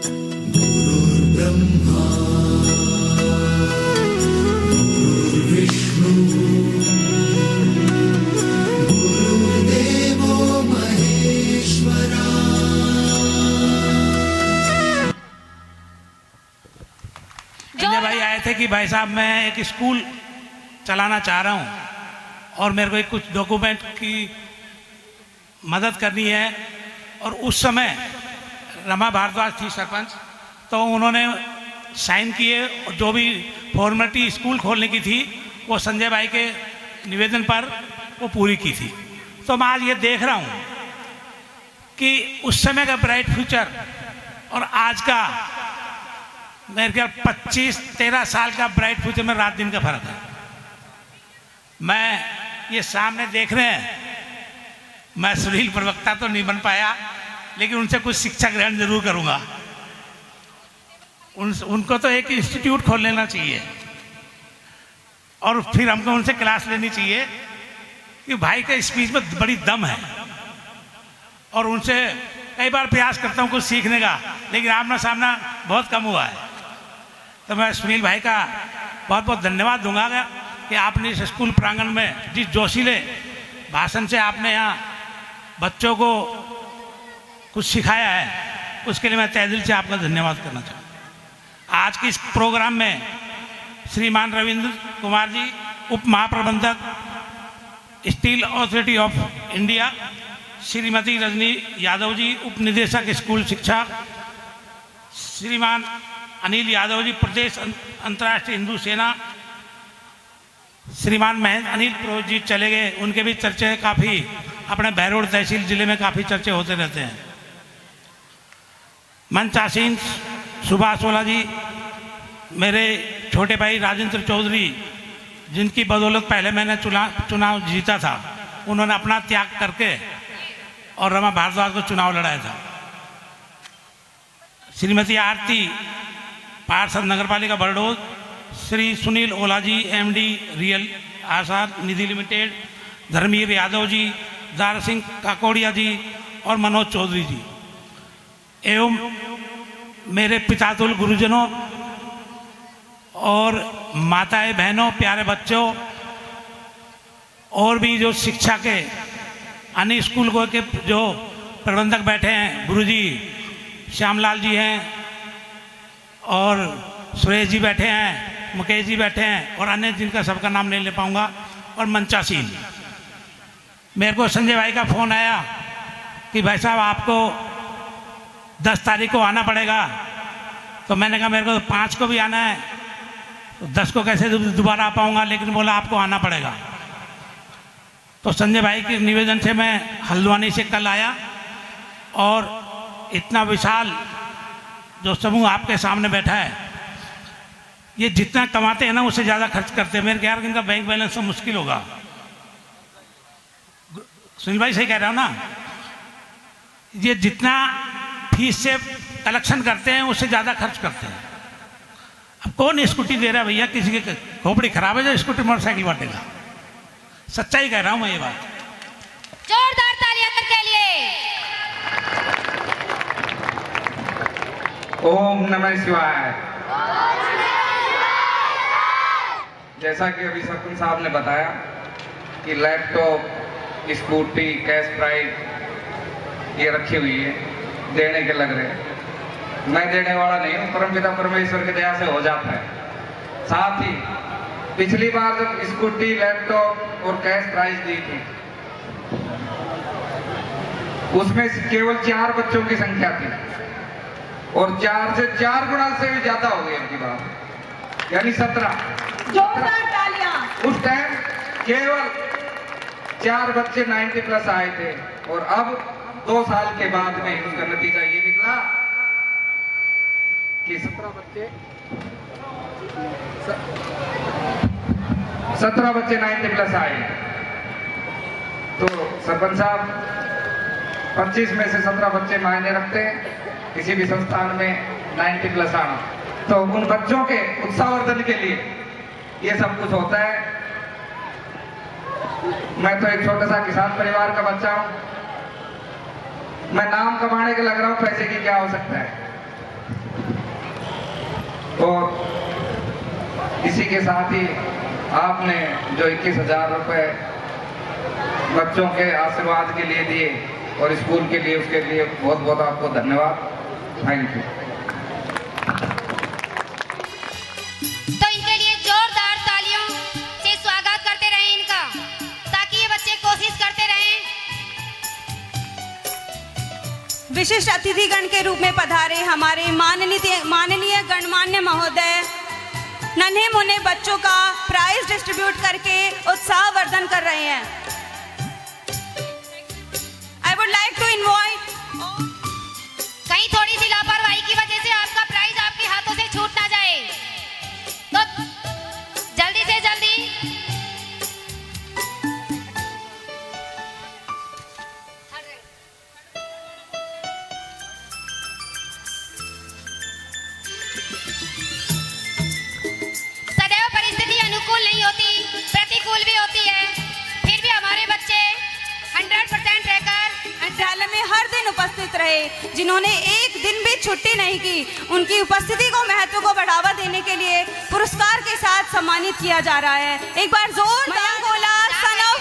संजय भाई आए थे कि भाई साहब मैं एक स्कूल चलाना चाह रहा हूँ और मेरे को एक कुछ डॉक्यूमेंट की मदद करनी है। और उस समय रमा भारद्वाज थी सरपंच, तो उन्होंने साइन किए। जो भी फॉर्मेलिटी स्कूल खोलने की थी वो संजय भाई के निवेदन पर वो पूरी की थी। तो मैं आज ये देख रहा हूँ कि उस समय का ब्राइट फ्यूचर और आज का मेरे ख्याल 25-13 साल का ब्राइट फ्यूचर में रात दिन का फर्क है। मैं ये सामने देख रहे हैं, मैं सुनील प्रवक्ता तो नहीं बन पाया, लेकिन उनसे कुछ शिक्षा ग्रहण जरूर करूंगा। उनको तो एक इंस्टीट्यूट खोल लेना चाहिए और फिर हमको उनसे क्लास लेनी चाहिए कि भाई का स्पीच में बड़ी दम है और उनसे कई बार प्रयास करता हूँ कुछ सीखने का, लेकिन आमना सामना बहुत कम हुआ है। तो मैं सुनील भाई का बहुत बहुत धन्यवाद दूंगा कि आपने इस स्कूल प्रांगण में जिस जोशीले भाषण से आपने यहाँ बच्चों को कुछ सिखाया है, उसके लिए मैं तहे दिल से आपका धन्यवाद करना चाहूँगा। आज के इस प्रोग्राम में श्रीमान रविंद्र कुमार जी, उप महाप्रबंधक Steel Authority of India, Shrimati Rajni Yadav ji, उप निदेशक स्कूल शिक्षा, श्रीमान अनिल यादव जी, प्रदेश अंतर्राष्ट्रीय हिंदू सेना, श्रीमान महेंद्र अनिल पुरोहित जी चले गए, उनके भी चर्चे काफ़ी अपने बहरोड तहसील जिले में काफ़ी चर्चे होते रहते हैं। मंचासीन सुभाष वाला जी, मेरे छोटे भाई राजेंद्र चौधरी, जिनकी बदौलत पहले मैंने चुनाव जीता था, उन्होंने अपना त्याग करके और रमा भारद्वाज को चुनाव लड़ाया था। श्रीमती आरती पार्षद नगरपालिका बरडोज, श्री सुनील ओला जी, एमडी रियल आसार निधि लिमिटेड, धर्मवीर यादव जी, दारा सिंह काकोड़िया जी और मनोज चौधरी जी, एवं मेरे पितातुल गुरुजनों और माताएं बहनों, प्यारे बच्चों, और भी जो शिक्षा के अन्य स्कूल को के जो प्रबंधक बैठे हैं, गुरुजी श्यामलाल जी हैं और सुरेश जी बैठे हैं, मुकेश जी बैठे हैं और अन्य जिनका सबका नाम नहीं ले पाऊंगा, और मंचासीन। मेरे को संजय भाई का फ़ोन आया कि भाई साहब आपको 10 तारीख को आना पड़ेगा। तो मैंने कहा मेरे को 5 को भी आना है, तो 10 को कैसे दोबारा आ पाऊंगा, लेकिन बोला आपको आना पड़ेगा। तो संजय भाई के निवेदन से मैं हल्द्वानी से कल आया और इतना विशाल जो समूह आपके सामने बैठा है, ये जितना कमाते हैं ना उससे ज़्यादा खर्च करते हैं। मेरे ख्याल में इनका बैंक बैलेंस तो मुश्किल होगा। सुनील भाई सही कह रहा हूँ ना, ये जितना फीस से कलेक्शन करते हैं उससे ज़्यादा खर्च करते हैं। अब कौन स्कूटी दे रहा है भैया, किसी की खोपड़ी खराब है जो स्कूटी मोटरसाइकिल बांटेगा। सच्चाई कह रहा हूँ मैं ये बात। जोरदार तालियां के लिए। ओम नमः शिवाय। जैसा कि अभी सरपंच साहब ने बताया कि लैपटॉप, स्कूटी, कैश प्राइज ये रखी हुई है, देने के लग रहे हैं। मैं देने वाला नहीं हूँ, परमपिता परमेश्वर की दया से हो जाता है। साथ ही पिछली बार जब स्कूटी, लैपटॉप और कैश प्राइज दी थी, उसमें केवल 4 बच्चों की संख्या थी और 4 से 4 गुना से भी ज्यादा हो गई अबकी बार, यानी 17। जोरदार तालियां। उस टाइम केवल 4 बच्चे 90+ आए थे और अब 2 साल के बाद में उसका नतीजा ये निकला कि 17 बच्चे 90+ आए। तो सरपंच साहब 25 में से 17 बच्चे मायने रखते हैं किसी भी संस्थान में 90+ आना। तो उन बच्चों के उत्साहवर्धन के लिए ये सब कुछ होता है। मैं तो एक छोटा सा किसान परिवार का बच्चा हूं, मैं नाम कमाने के लग रहा हूं, पैसे की क्या हो सकता है। और इसी के साथ ही आपने जो 21,000 रुपए बच्चों के आशीर्वाद के लिए दिए और स्कूल के लिए, उसके लिए बहुत बहुत आपको धन्यवाद। Thank you. तो इनके लिए जोरदार तालियों से स्वागत करते रहें इनका, ताकि ये बच्चे कोशिश करते रहें। विशिष्ट अतिथिगण के रूप में पधारे हमारे माननीय गणमान्य महोदय नन्हे मुन्ने बच्चों का प्राइज डिस्ट्रीब्यूट करके उत्साहवर्धन कर रहे हैं। I would like to invite. कहीं थोड़ी सी लापरवाही की वजह से आपका प्राइज आपके हाथों से छूट ना जाए, तो जल्दी से जल्दी सदैव परिस्थिति अनुकूल नहीं होती, प्रतिकूल भी होती है। फिर भी विद्यालय में हर दिन उपस्थित रहे, जिन्होंने एक दिन भी छुट्टी नहीं की। उनकी उपस्थिति को, महत्व को बढ़ावा देने के लिए पुरस्कार के साथ सम्मानित किया जा रहा है। एक बार जोरदार ओला सन ऑफ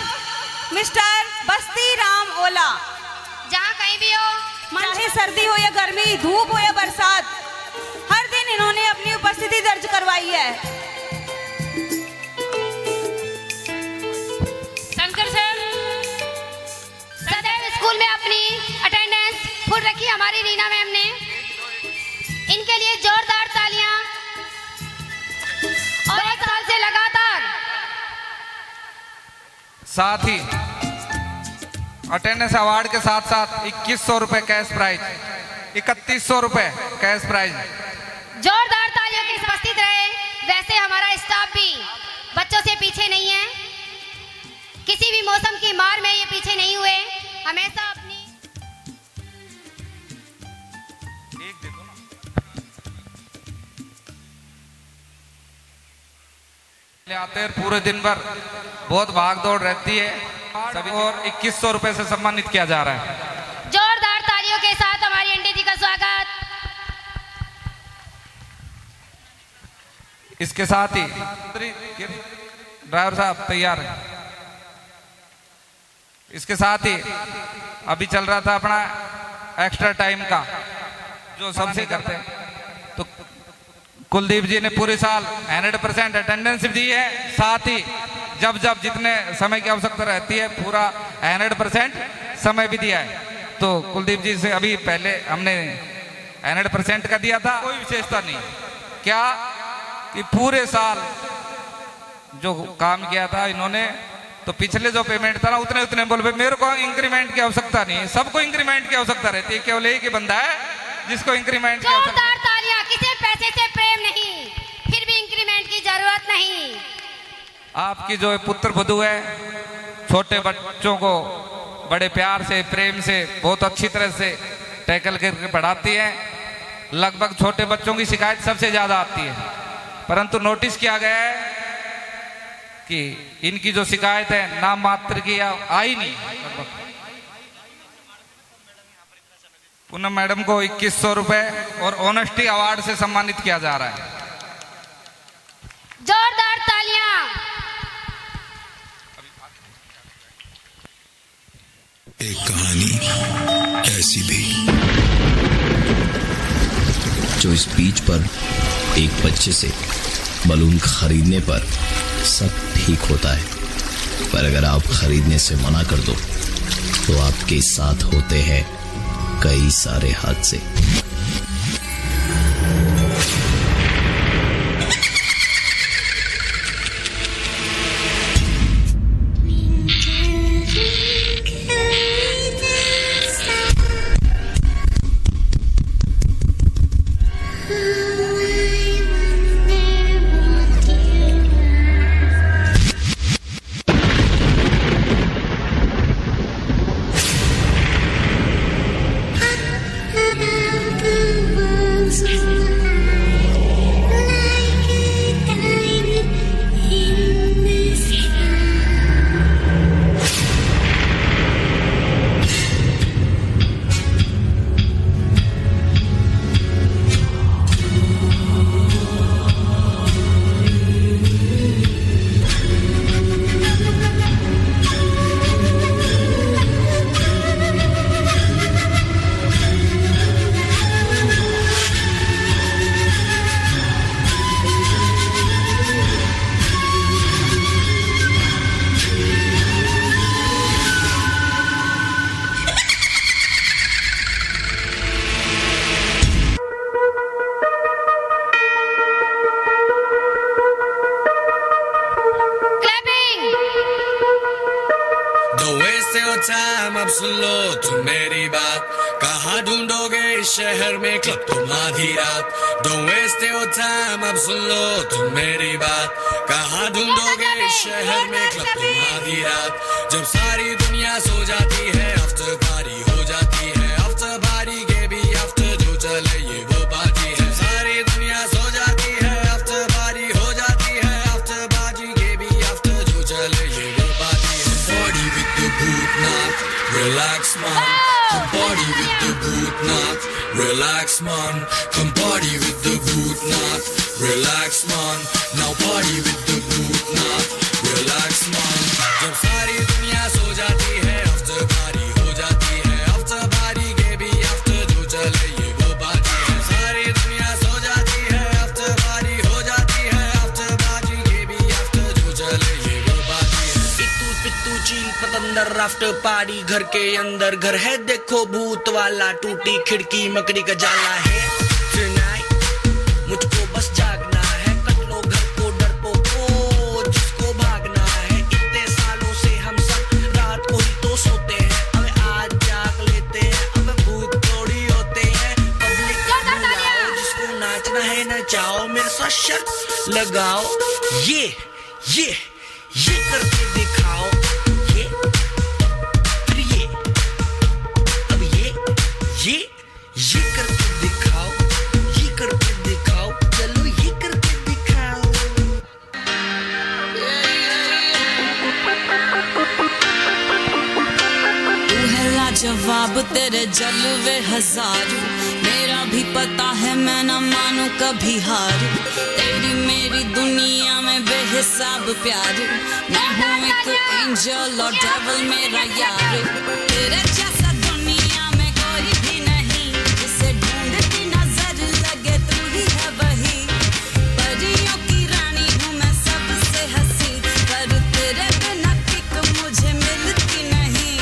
मिस्टर बस्ती राम ओला। जहाँ कहीं भी हो, चाहे सर्दी हो या गर्मी, धूप हो या बरसात, हर दिन इन्होंने अपनी उपस्थिति दर्ज करवाई है। शंकर सर सदैव स्कूल में अपनी अटेंडेंस फुल रखी हमारी रीना मैम ने। इनके लिए जोरदार तालियां। और 2 साल से लगातार साथ ही अटेंडेंस अवार्ड के साथ साथ 2100 रुपए कैश प्राइज, 3100 रुपए कैश प्राइज। जोरदार तालियों के उपस्थित रहे। वैसे हमारा स्टाफ भी बच्चों से पीछे नहीं है, किसी भी मौसम की मार में ये पीछे नहीं हुए, हमेशा अपनी आते हैं पूरे दिन भर बहुत भाग दौड़ रहती है सभी, और 2100 रुपए से सम्मानित किया जा रहा है। जोरदार तालियों के साथ हमारी आंटी जी का स्वागत। इसके साथ ही ड्राइवर साहब तैयार है। इसके साथ ही अभी चल रहा था अपना एक्स्ट्रा टाइम का, जो सबसे करते हैं, तो कुलदीप जी ने पूरे साल 100% अटेंडेंस दी है। साथ ही जब जब जितने समय की आवश्यकता रहती है पूरा 100% समय भी दिया है। तो कुलदीप जी से अभी पहले हमने 100% का दिया था, कोई विशेषता नहीं। क्या कि पूरे साल जो काम किया था इन्होंने, तो पिछले जो पेमेंट था ना उतने बोल, मेरे को इंक्रीमेंट की आवश्यकता नहीं है। सबको इंक्रीमेंट की आवश्यकता रहती है, केवल एक ही बंदा है जिसको इंक्रीमेंट की आवश्यकता। किसी पैसे से प्रेम नहीं, फिर भी इंक्रीमेंट की जरूरत नहीं। आपकी जो पुत्र वधू है, छोटे बच्चों को बड़े प्यार से, प्रेम से, बहुत अच्छी तरह से टैकल करके पढ़ाती है। लगभग छोटे बच्चों की शिकायत सबसे ज्यादा आती है, परंतु नोटिस किया गया है कि इनकी जो शिकायत है नाम मात्र की आई नहीं। पूनम मैडम को 2100 रुपए और ऑनेस्टी अवार्ड से सम्मानित किया जा रहा है। जोरदार तालियां। एक कहानी ऐसी भी, जो इस बीच पर एक बच्चे से बलून खरीदने पर सब ठीक होता है, पर अगर आप खरीदने से मना कर दो तो आपके साथ होते हैं कई सारे हादसे। टाइम अब सुन लो तुम मेरी बात, कहाँ ढूंढोगे इस शहर में क्लब तुम आधी रात। Don't waste your time, अब सुन लो तुम मेरी बात, कहाँ ढूंढोगे इस शहर में क्लब तुम आधी रात। जब सारी दुनिया सो जाती है आफ्टर पार्टी हो जाती है, आफ्टर पार्टी के भी आफ्टर जो चले ये वो पार्टी है। सारी दुनिया सो जाती है आफ्टर पार्टी हो जाती है, आफ्टर पार्टी के भी आफ्टर जो चले ये वो पार्टी है। Party with the good night, relax man, Come party with the Bhutnath, relax man. Come party with the Bhutnath, relax man. Now party with the Bhutnath, relax man. जब सारी दुनिया सो जाती है, after party हो जाती है. After party के भी after जो चले ये वो बात है. सारी दुनिया सो जाती है, after party हो जाती है. After party के भी after जो चले ये वो बात है. पिट्टू चील पतंदर आफ्टर पार्टी, घर के अंदर घर है देखो भूत वाला. टूटी खिड़की मकड़ी का जाला है. Tonight मुझको बस जागना है. कट लो घर को डरपोको जिसको भागना है. इतने सालों से हम सब रात को ही तो सोते हैं. अब आज जाग लेते हैं, अब भूत थोड़ी होते हैं. पब्लिक बुलाओ, जिसको नाचना है नचाओ. मेरे साथ शर्त लगाओ. ये करके दिखाओ. ये करके दिखाओ. ये करके दिखाओ. चलो ये करके दिखाओ. तू है लाजवाब, तेरे जलवे हजार. मेरा भी पता है मैं न मानू कभी हार. तेरी मेरी दुनिया में बेहिसाब प्यार. मैं हूँ एक एंजल और डेविल मेरा यार. तेरे जैसा दुनिया में कोई भी नहीं, जिसे ढूंढती नजर लगे तू ही है वही. परियों की रानी हूँ मैं सबसे हंसी, पर तेरे बिना किक मुझे मिलती नहीं.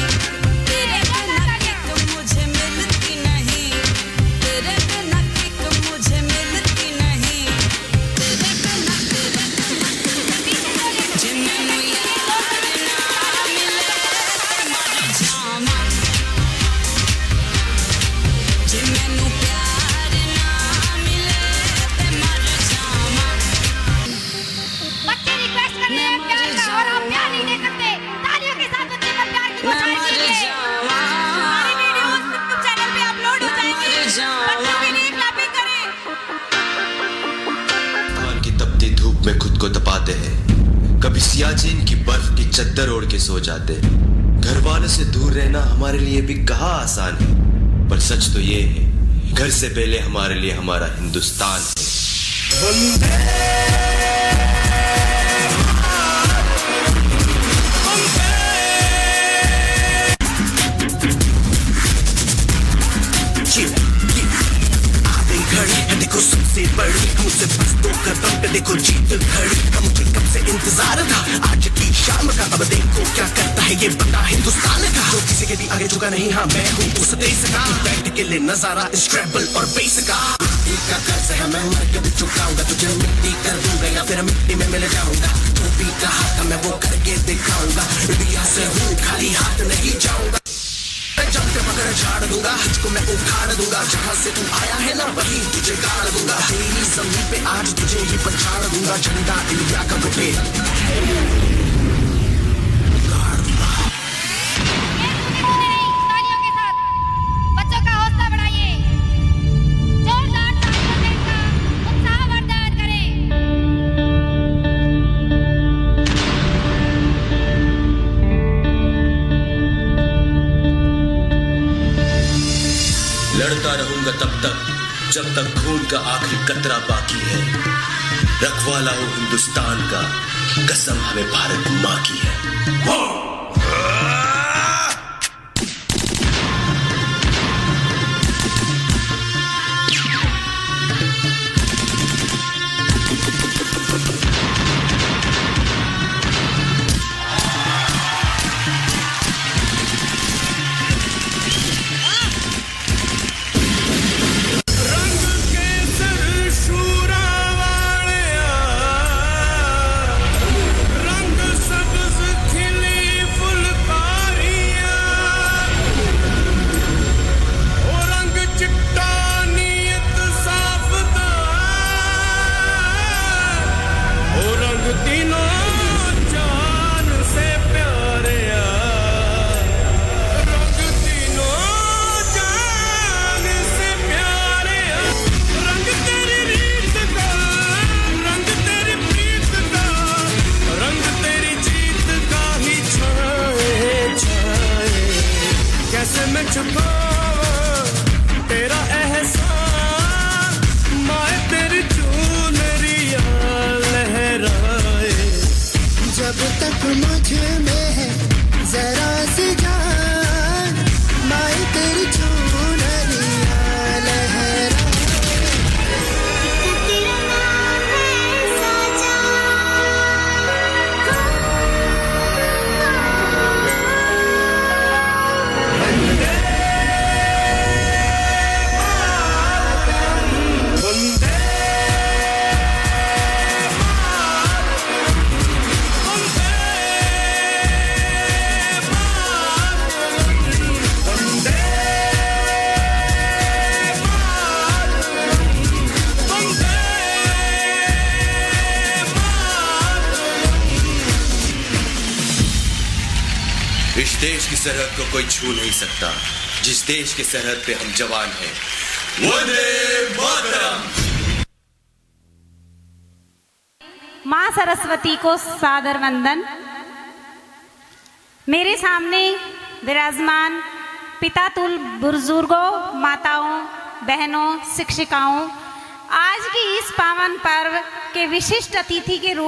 तेरे बिना किक मुझे मिलती नहीं. तेरे बिना किक मुझे मिलती नहीं. तेरे बिना जे मैनू यार ना मिले मर जावां. जे मैनू प्यार ना मिले ते मर जावां. बच्चे रिक्वेस्ट कर रहे हैं प्यार का और आप प्यार नहीं दे सकते. तालियों के साथ बच्चे पर प्यार की बधाई दीजिए. हमारी वीडियोस YouTube चैनल पे अपलोड हो जाएंगी. बच्चों के लिए क्लैपिंग करें. आसमान की तपती धूप में खुद को तपाते हैं. कभी सियाचिन की बर्फ की चद्दर ओढ़ के सो जाते. घर वालों से दूर रहना हमारे लिए भी कहाँ आसान है, पर सच तो ये है घर से पहले हमारे लिए हमारा हिंदुस्तान है. घड़ी है देखो सबसे बड़ी, मुझसे बस 2 कदम पे देखो जीत खड़ी. मुझे कब से इंतजार था आज की शाम का. अब देखो क्या करता है ये बंदा हिंदुस्तान का, जो किसी के भी आगे झुका नहीं. हाँ मैं हूँ उस देश का. बैठ के ले नजारा इस ट्रैवल और बेस का. मिट्टी का कर्ज है मैं मर के भी चुकाऊंगा. तुझे मिट्टी कर दूंगा या फिर मिट्टी में मिल जाऊंगा. जो भी कहा था मैं वो करके दिखाऊंगा. इंडिया से हूँ खाली हाथ नहीं जाऊंगा. जब के पकड़ झाड़ दूंगा, तुझको मैं उखाड़ दूंगा. जहाँ से तू आया है ना वहीं तुझे गाड़ दूंगा. तेरी जमीन पे आज तुझे ही पछाड़ दूंगा. झंडा इंडिया का उठे तालियों के साथ बच्चों का हौसला बढ़ाइए. जोरदार तालियों से इनका उत्साह वर्धन करें. लड़ता रहूंगा तब तक जब तक खून का आखिरी कतरा बाकी है. रखवाला हो हिंदुस्तान का, कसम हमें भारत माँ की है. रंग सब्ज खिली कैसे मैं छुपाऊं तेरा एहसान, माए तेरी चुनरिया लहराए। जब तक मुझ में है जरा सी जान, माए तेरी चुनरिया लहराए। तेरा नाम है साजा, इस देश की सरहद को कोई छू नहीं सकता, जिस देश की सरहद पे हम जवान हैं। वंदे मातरम। माँ सरस्वती को सादर वंदन। मेरे सामने विराजमान पितातुल बुजुर्गों, माताओं, बहनों, शिक्षिकाओं, आज की इस पावन पर्व के विशिष्ट अतिथि के रूप